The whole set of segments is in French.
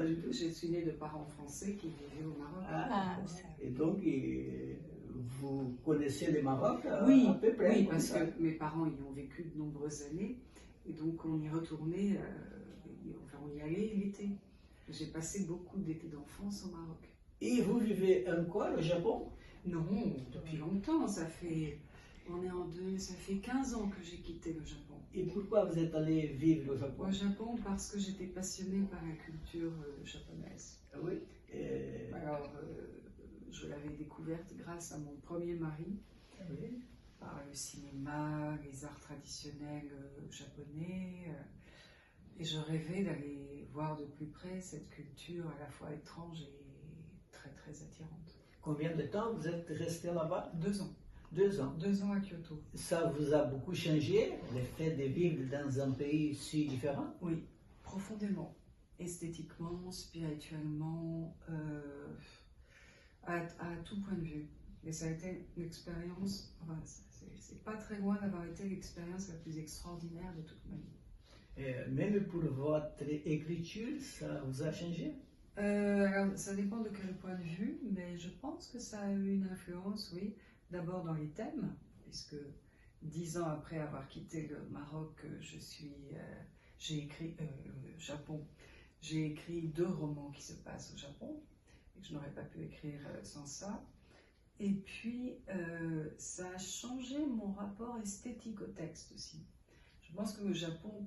Pas du tout. Je suis née de parents français qui vivaient au Maroc. Ah, et donc, vous connaissez le Maroc Oui, à peu près. oui, comme parce ça. que mes parents y ont vécu de nombreuses années. Et donc, on y retournait, enfin, on y allait l'été. J'ai passé beaucoup d'étés d'enfance au Maroc. Et vous vivez encore au Japon? Non, depuis longtemps, ça fait ça fait 15 ans que j'ai quitté le Japon. Et pourquoi vous êtes allé vivre au Japon? Au Japon, parce que j'étais passionnée par la culture japonaise. Ah oui. Alors, je l'avais découverte grâce à mon premier mari, Oui. par le cinéma, les arts traditionnels japonais. Et je rêvais d'aller voir de plus près cette culture à la fois étrange et très très attirante. Combien de temps vous êtes resté là-bas? 2 ans. 2 ans. 2 ans à Kyoto. Ça vous a beaucoup changé, le fait de vivre dans un pays si différent? Oui, profondément. Esthétiquement, spirituellement, à tout point de vue. Et ça a été une expérience, enfin, c'est pas très loin d'avoir été l'expérience la plus extraordinaire de toute ma vie. Même pour votre écriture, ça vous a changé? Alors, ça dépend de quel point de vue, mais je pense que ça a eu une influence, oui. D'abord dans les thèmes, puisque 10 ans après avoir quitté le Maroc, j'ai écrit le Japon. J'ai écrit 2 romans qui se passent au Japon, et que je n'aurais pas pu écrire sans ça. Et puis, ça a changé mon rapport esthétique au texte aussi. Je pense que le Japon,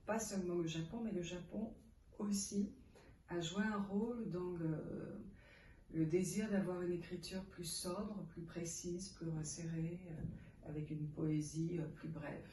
pas seulement le Japon, mais le Japon aussi, a joué un rôle dans le désir d'avoir une écriture plus sobre, plus précise, plus resserrée, avec une poésie plus brève.